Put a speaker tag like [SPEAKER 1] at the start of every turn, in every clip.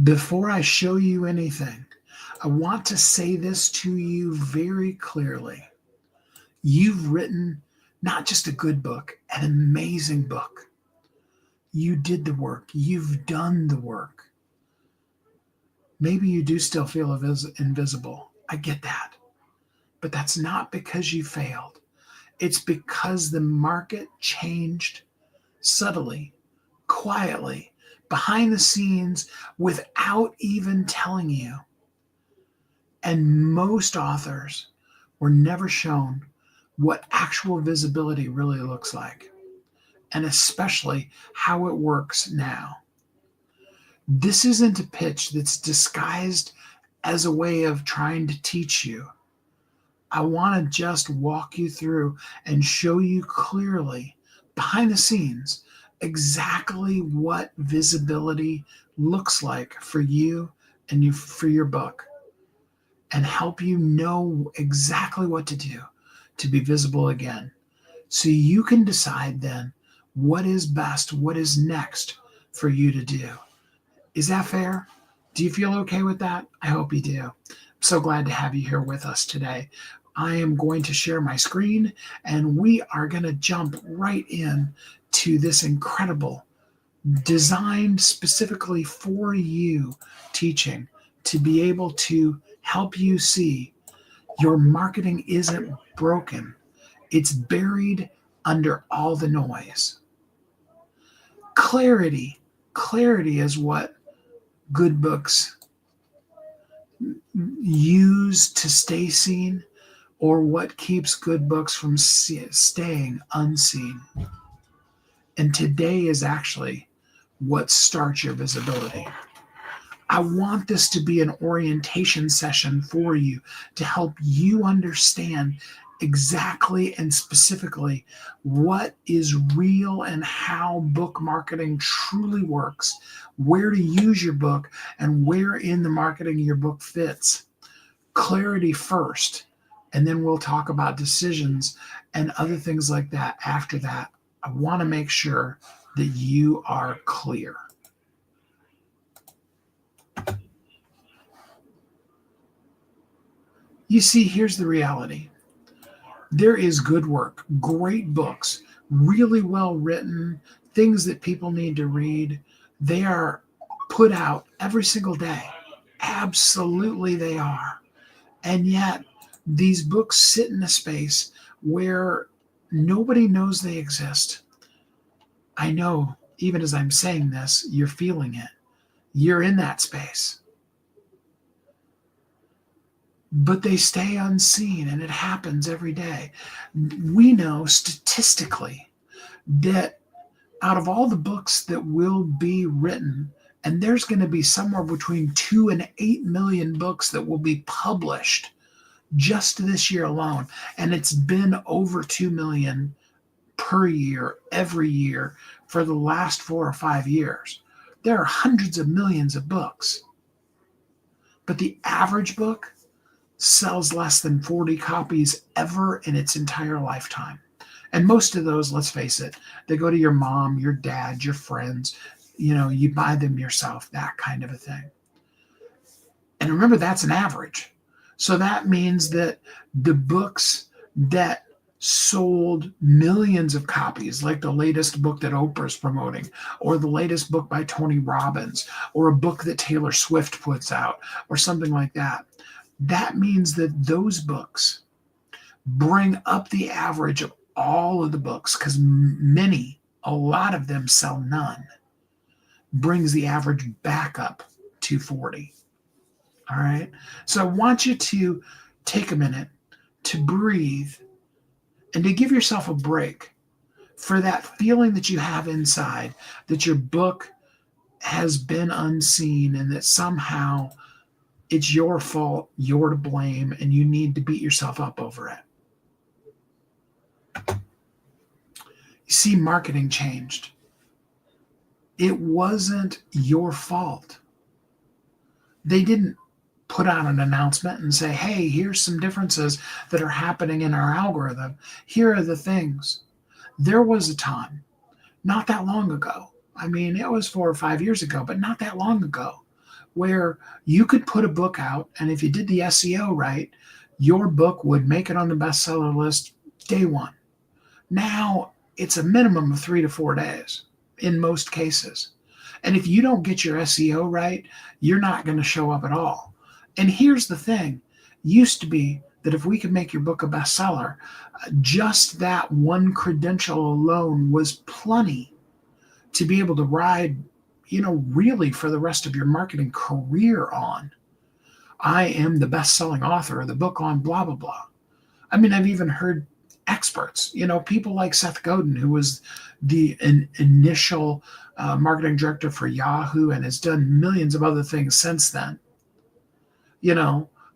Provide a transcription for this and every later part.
[SPEAKER 1] Before I show you anything, I want to say this to you very clearly. You've written not just a good book, an amazing book. You did the work. You've done the work. Maybe you do still feel invisible. I get that. But that's not because you failed. It's because the market changed subtly, quietly, behind the scenes, without even telling you. And most authors were never shown what actual visibility really looks like, and especially how it works now. This isn't a pitch that's disguised as a way of trying to teach you. I want to just walk you through and show you clearly, behind the scenes, exactly what visibility looks like for you and for your book, and help you know exactly what to do to be visible again. So you can decide then what is best, what is next for you to do. Is that fair? Do you feel okay with that? I hope you do. I'm so glad to have you here with us today. I am going to share my screen and we are going to jump right in to this incredible, designed specifically for you teaching to be able to help you see your marketing isn't broken. It's buried under all the noise. Clarity. Clarity is what good books use to stay seen, or what keeps good books from staying unseen. And today is actually what starts your visibility. I want this to be an orientation session for you to help you understand exactly and specifically what is real and how book marketing truly works, where to use your book, and where in the marketing your book fits. Clarity first, and then we'll talk about decisions and other things like that after that. I want to make sure that you are clear. You see, here's the reality. There is good work, great books, really well written, things that people need to read. They are put out every single day. Absolutely, they are. And yet, these books sit in a space where nobody knows they exist. I know, even as I'm saying this, you're feeling it. You're in that space. But they stay unseen, and it happens every day. We know statistically that out of all the books that will be written, and there's going to be somewhere between 2 and 8 million books that will be published just this year alone, and it's been over 2 million per year, every year, for the last 4 or 5 years. There are hundreds of millions of books. But the average book sells less than 40 copies ever in its entire lifetime. And most of those, let's face it, they go to your mom, your dad, your friends. You buy them yourself, that kind of a thing. And remember, that's an average. So that means that the books that sold millions of copies, like the latest book that Oprah's promoting, or the latest book by Tony Robbins, or a book that Taylor Swift puts out, or something like that, that means that those books bring up the average of all of the books, because a lot of them sell none, brings the average back up to 40. All right. So I want you to take a minute to breathe and to give yourself a break for that feeling that you have inside that your book has been unseen and that somehow it's your fault, you're to blame, and you need to beat yourself up over it. You see, marketing changed. It wasn't your fault. They didn't put out an announcement and say, hey, here's some differences that are happening in our algorithm. Here are the things. There was a time, not that long ago. I mean, it was 4 or 5 years ago, but not that long ago, where you could put a book out, and if you did the SEO right, your book would make it on the bestseller list day one. Now it's a minimum of 3 to 4 days in most cases. And if you don't get your SEO right, you're not going to show up at all. And here's the thing, used to be that if we could make your book a bestseller, just that one credential alone was plenty to be able to ride, really for the rest of your marketing career on. I am the best-selling author of the book on blah, blah, blah. I mean, I've even heard experts, people like Seth Godin, who was the initial marketing director for Yahoo and has done millions of other things since then,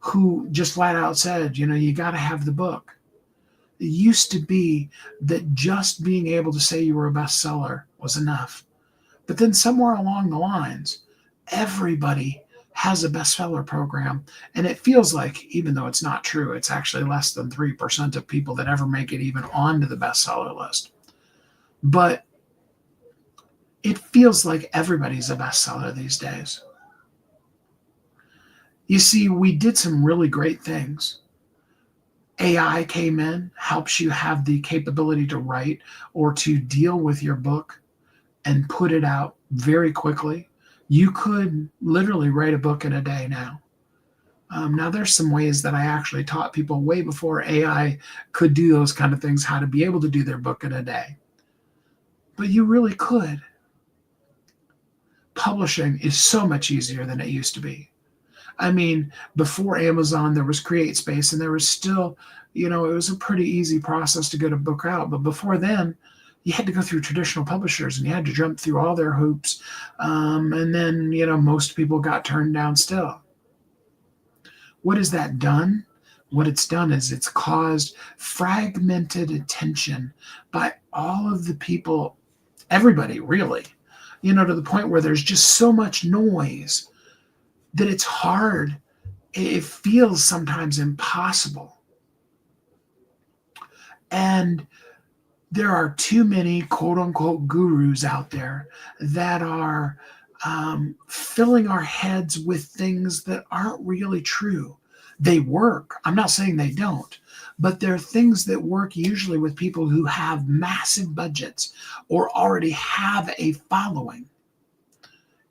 [SPEAKER 1] who just flat out said, you got to have the book. It used to be that just being able to say you were a bestseller was enough. But then somewhere along the lines, everybody has a bestseller program. And it feels like, even though it's not true, it's actually less than 3% of people that ever make it even onto the bestseller list. But it feels like everybody's a bestseller these days. You see, we did some really great things. AI came in, helps you have the capability to write or to deal with your book and put it out very quickly. You could literally write a book in a day now. Now, there's some ways that I actually taught people way before AI could do those kind of things, how to be able to do their book in a day. But you really could. Publishing is so much easier than it used to be. I mean, before Amazon, there was CreateSpace, and there was still, it was a pretty easy process to get a book out. But before then, you had to go through traditional publishers, and you had to jump through all their hoops. And then, most people got turned down still. What has that done? What it's done is it's caused fragmented attention by all of the people, everybody really, to the point where there's just so much noise that it's hard. It feels sometimes impossible. And there are too many quote unquote gurus out there that are filling our heads with things that aren't really true. They work. I'm not saying they don't, but they're things that work usually with people who have massive budgets or already have a following.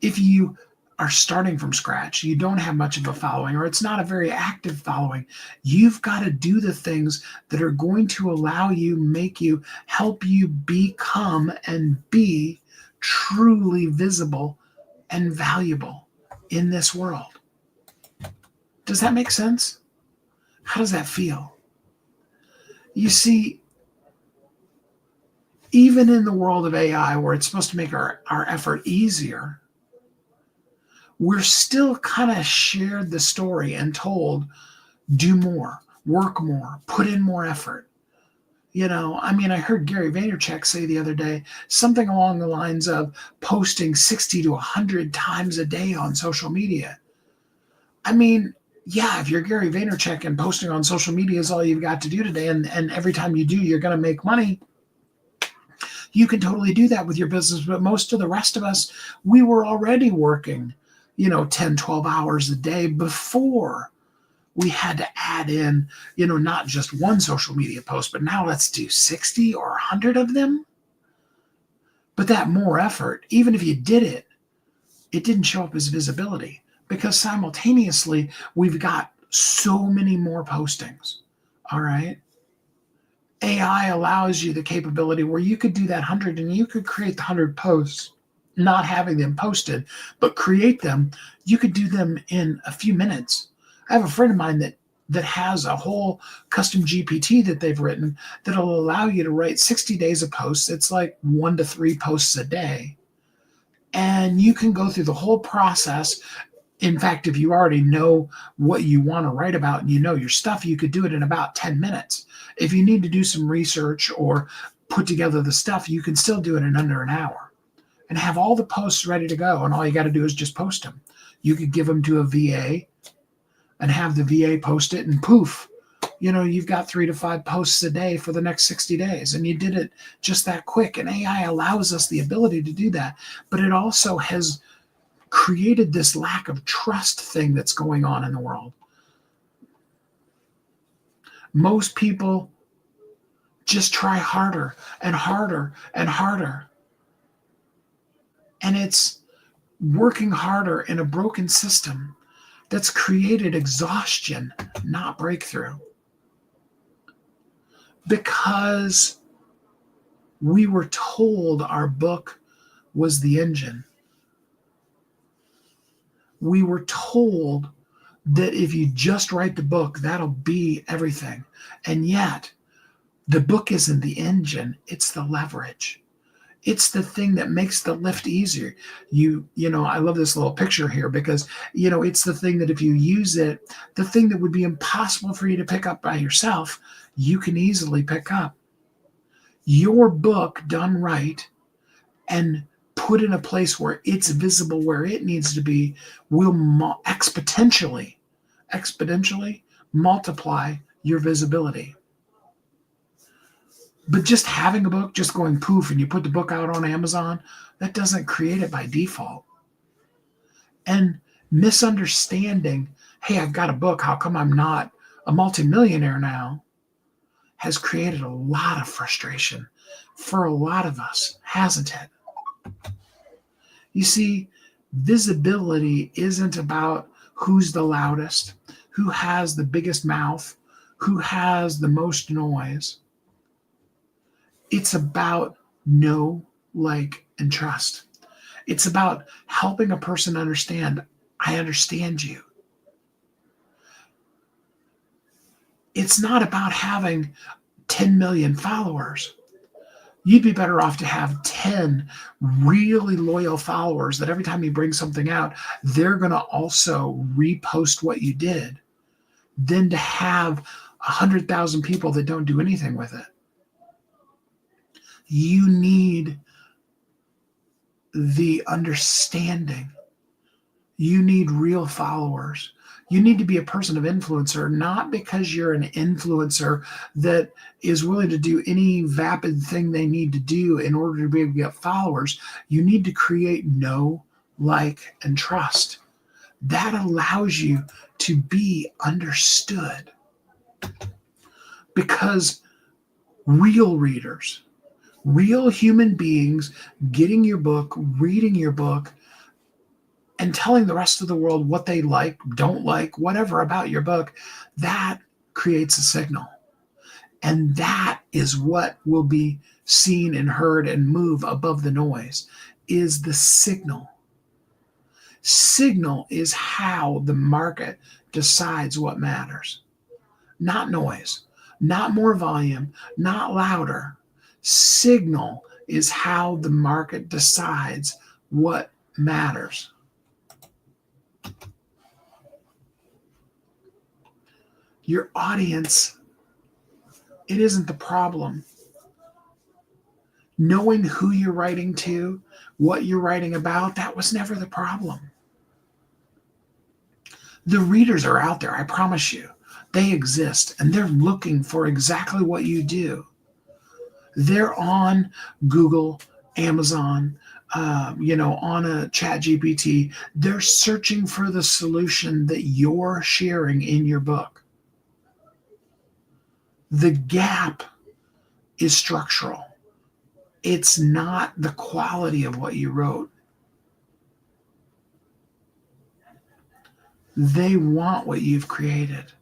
[SPEAKER 1] If you are starting from scratch, you don't have much of a following, or it's not a very active following, you've got to do the things that are going to allow you, help you become and be truly visible and valuable in this world. Does that make sense? How does that feel? You see, even in the world of AI, where it's supposed to make our effort easier, we're still kind of shared the story and told, do more, work more, put in more effort. I heard Gary Vaynerchuk say the other day something along the lines of posting 60 to 100 times a day on social media. Yeah, if you're Gary Vaynerchuk and posting on social media is all you've got to do today, and every time you do, you're going to make money, you can totally do that with your business. But most of the rest of us, we were already working 10, 12 hours a day before we had to add in, not just one social media post, but now let's do 60 or 100 of them. But that more effort, even if you did it, it didn't show up as visibility because simultaneously we've got so many more postings. All right. AI allows you the capability where you could do that 100 and you could create the 100 posts, not having them posted, but create them. You could do them in a few minutes. I have a friend of mine that has a whole custom GPT that they've written that'll allow you to write 60 days of posts. It's like 1 to 3 posts a day. And you can go through the whole process. In fact, if you already know what you want to write about and you know your stuff, you could do it in about 10 minutes. If you need to do some research or put together the stuff, you can still do it in under an hour and have all the posts ready to go. And all you got to do is just post them. You could give them to a VA and have the VA post it, and poof, you've got 3 to 5 posts a day for the next 60 days. And you did it just that quick. And AI allows us the ability to do that. But it also has created this lack of trust thing that's going on in the world. Most people just try harder and harder and harder. And it's working harder in a broken system that's created exhaustion, not breakthrough. Because we were told our book was the engine. We were told that if you just write the book, that'll be everything. And yet, the book isn't the engine, it's the leverage. It's the thing that makes the lift easier. You know, I love this little picture here because, it's the thing that if you use it, the thing that would be impossible for you to pick up by yourself, you can easily pick up. Your book done right and put in a place where it's visible, where it needs to be, will exponentially multiply your visibility. But just having a book, just going poof, and you put the book out on Amazon, that doesn't create it by default. And misunderstanding, hey, I've got a book, how come I'm not a multimillionaire now, has created a lot of frustration for a lot of us, hasn't it? You see, visibility isn't about who's the loudest, who has the biggest mouth, who has the most noise. It's about know, like, and trust. It's about helping a person understand, I understand you. It's not about having 10 million followers. You'd be better off to have 10 really loyal followers that every time you bring something out, they're going to also repost what you did, than to have 100,000 people that don't do anything with it. You need the understanding. You need real followers. You need to be a person of influencer, not because you're an influencer that is willing to do any vapid thing they need to do in order to be able to get followers. You need to create know, like, and trust. That allows you to be understood. Because real readers, real human beings getting your book, reading your book, and telling the rest of the world what they like, don't like, whatever about your book, that creates a signal. And that is what will be seen and heard and move above the noise, is the signal. Signal is how the market decides what matters. Not noise, not more volume, not louder. Signal is how the market decides what matters. Your audience, it isn't the problem. Knowing who you're writing to, what you're writing about, that was never the problem. The readers are out there, I promise you. They exist, and they're looking for exactly what you do. They're on Google, Amazon, on a ChatGPT. They're searching for the solution that you're sharing in your book. The gap is structural. It's not the quality of what you wrote. They want what you've created.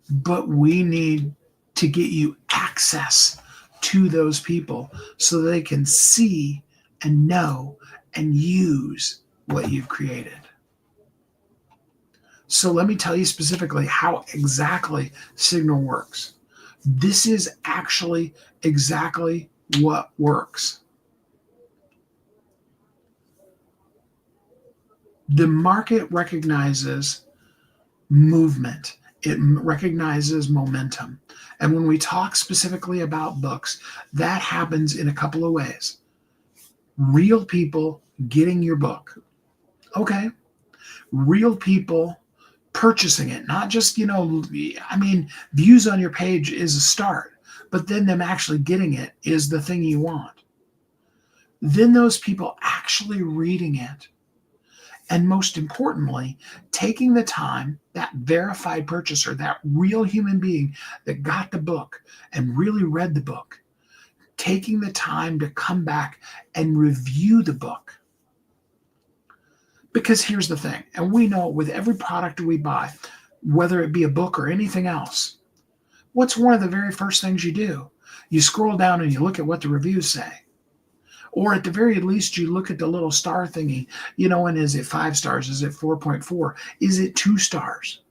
[SPEAKER 1] But we need to get you access to those people so they can see and know and use what you've created. So let me tell you specifically how exactly Signal works. This is actually exactly what works. The market recognizes movement. It recognizes momentum. And when we talk specifically about books, that happens in a couple of ways. Real people getting your book. Okay. Real people purchasing it, not just, views on your page is a start, but then them actually getting it is the thing you want. then those people actually reading it, and most importantly, taking the time, that verified purchaser, that real human being that got the book and really read the book, taking the time to come back and review the book. Because here's the thing, and we know with every product we buy, whether it be a book or anything else, what's one of the very first things you do? You scroll down and you look at what the reviews say. Or at the very least, you look at the little star thingy, and is it 5 stars? Is it 4.4? Is it 2 stars?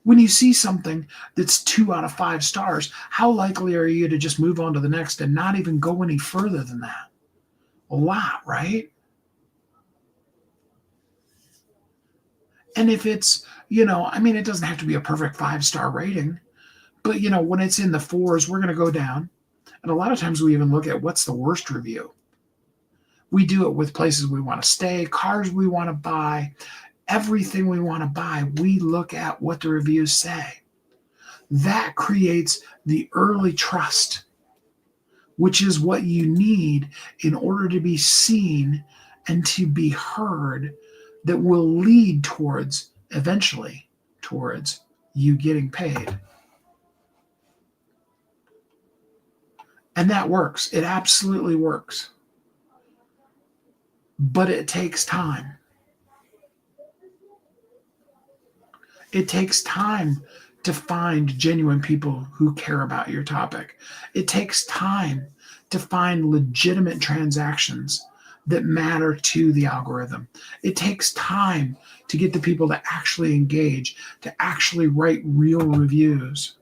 [SPEAKER 1] When you see something that's 2 out of 5 stars, how likely are you to just move on to the next and not even go any further than that? A lot, right? And if it's, it doesn't have to be a perfect 5-star rating, but, when it's in the 4s, we're going to go down. And a lot of times we even look at what's the worst review. We do it with places we want to stay, cars we want to buy, everything we want to buy. We look at what the reviews say. That creates the early trust, which is what you need in order to be seen and to be heard, that will lead eventually towards you getting paid. And that works. It absolutely works. But it takes time. It takes time to find genuine people who care about your topic. It takes time to find legitimate transactions that matter to the algorithm. It takes time to get the people to actually engage, to actually write real reviews.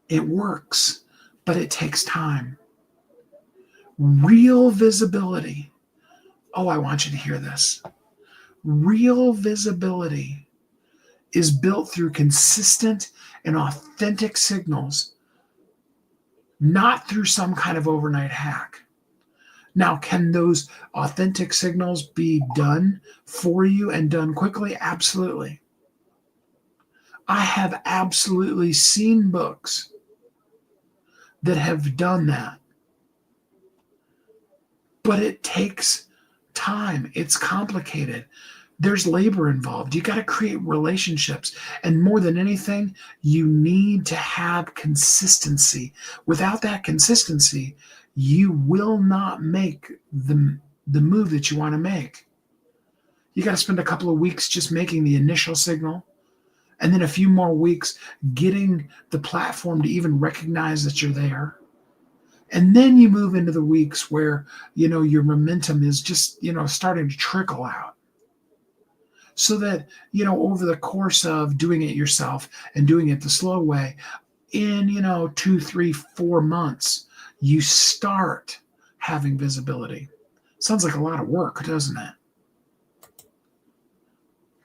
[SPEAKER 1] It works, but it takes time. Real visibility. Oh, I want you to hear this. Real visibility is built through consistent and authentic signals, not through some kind of overnight hack. Now, can those authentic signals be done for you and done quickly? Absolutely. I have absolutely seen books that have done that. But it takes time. It's complicated. There's labor involved. You got to create relationships. And more than anything, you need to have consistency. Without that consistency, you will not make the move that you want to make. You got to spend a couple of weeks just making the initial signal, and then a few more weeks getting the platform to even recognize that you're there. And then you move into the weeks where, your momentum is just, starting to trickle out. So that, over the course of doing it yourself and doing it the slow way, in, 2, 3, 4 months, you start having visibility. Sounds like a lot of work, doesn't it?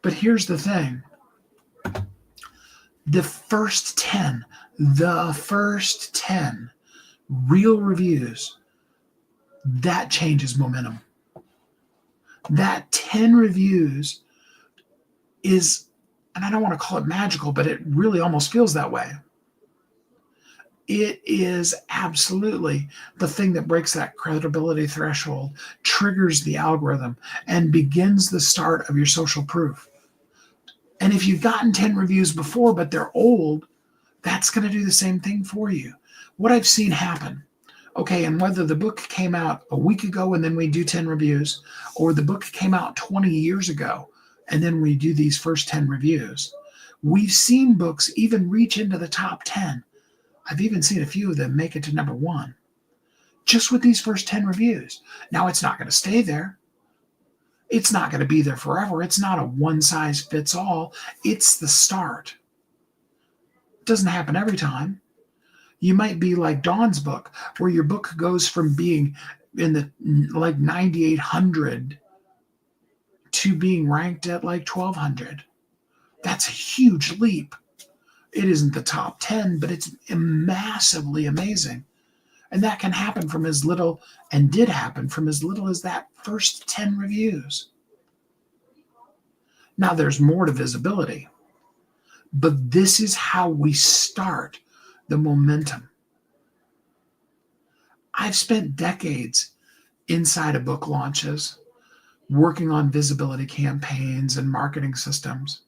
[SPEAKER 1] But here's the thing. The first 10 real reviews, that changes momentum. That 10 reviews is, and I don't want to call it magical, but it really almost feels that way. It is absolutely the thing that breaks that credibility threshold, triggers the algorithm, and begins the start of your social proof. And if you've gotten 10 reviews before, but they're old, that's going to do the same thing for you. What I've seen happen, okay, and whether the book came out a week ago and then we do 10 reviews, or the book came out 20 years ago and then we do these first 10 reviews, we've seen books even reach into the top 10. I've even seen a few of them make it to number 1, just with these first 10 reviews. Now, it's not going to stay there. It's not going to be there forever. It's not a one-size-fits-all. It's the start. It doesn't happen every time. You might be like Dawn's book, where your book goes from being in the 9,800 to being ranked at 1,200. That's a huge leap. It isn't the top 10, but it's massively amazing. And that can happen from as little, and did happen from as little as that first 10 reviews. Now there's more to visibility, but this is how we start the momentum. I've spent decades inside of book launches, working on visibility campaigns and marketing systems.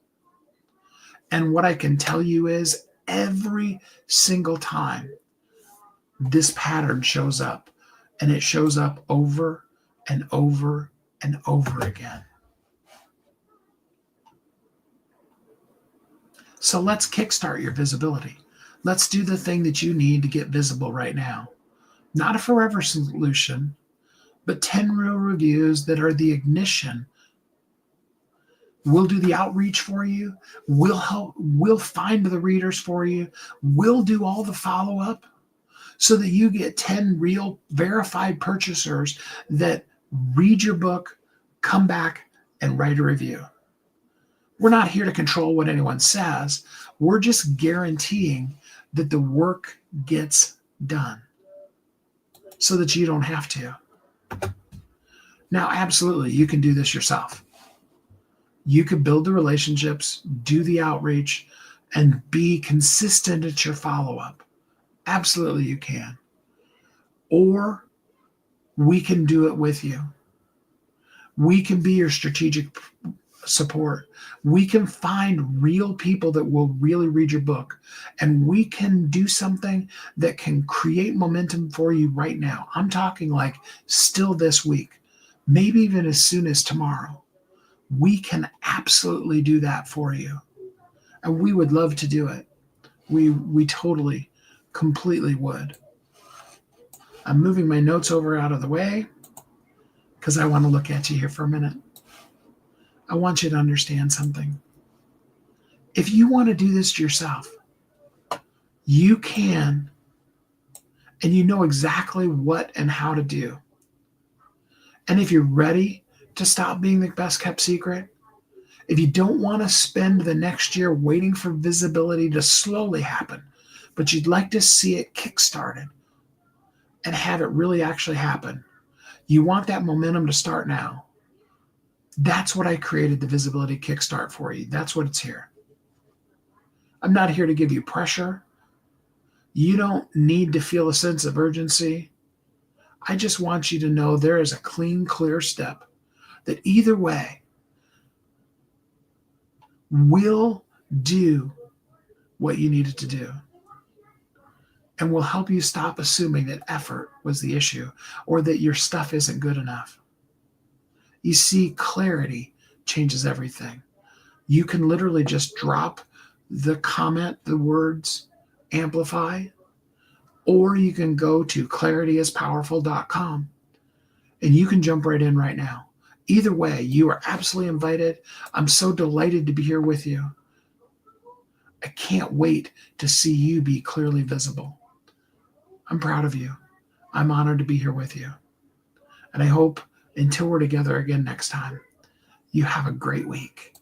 [SPEAKER 1] And what I can tell you is every single time this pattern shows up, and it shows up over and over and over again. So let's kickstart your visibility. Let's do the thing that you need to get visible right now. Not a forever solution, but 10 real reviews that are the ignition. We'll do the outreach for you. We'll help. We'll find the readers for you. We'll do all the follow-up so that you get 10 real verified purchasers that read your book, come back, and write a review. We're not here to control what anyone says. We're just guaranteeing that the work gets done so that you don't have to. Now, absolutely, you can do this yourself. You could build the relationships, do the outreach, and be consistent at your follow-up. Absolutely, you can. Or we can do it with you. We can be your strategic support. We can find real people that will really read your book, and we can do something that can create momentum for you right now. I'm talking like still this week, maybe even as soon as tomorrow. We can absolutely do that for you, and we would love to do it. We totally, completely would. I'm moving my notes over out of the way because I want to look at you here for a minute. I want you to understand something. If you want to do this yourself, you can, and you know exactly what and how to do. And if you're ready to stop being the best kept secret, if you don't want to spend the next year waiting for visibility to slowly happen, but you'd like to see it kickstarted and have it really actually happen, you want that momentum to start now. That's what I created the Visibility Kickstart for you. That's what it's here. I'm not here to give you pressure. You don't need to feel a sense of urgency. I just want you to know there is a clean, clear step that either way will do what you needed to do and will help you stop assuming that effort was the issue or that your stuff isn't good enough. You see, clarity changes everything. You can literally just drop the comment, the words, amplify, or you can go to clarityispowerful.com and you can jump right in right now. Either way, you are absolutely invited. I'm so delighted to be here with you. I can't wait to see you be clearly visible. I'm proud of you. I'm honored to be here with you. And I hope until we're together again next time, you have a great week.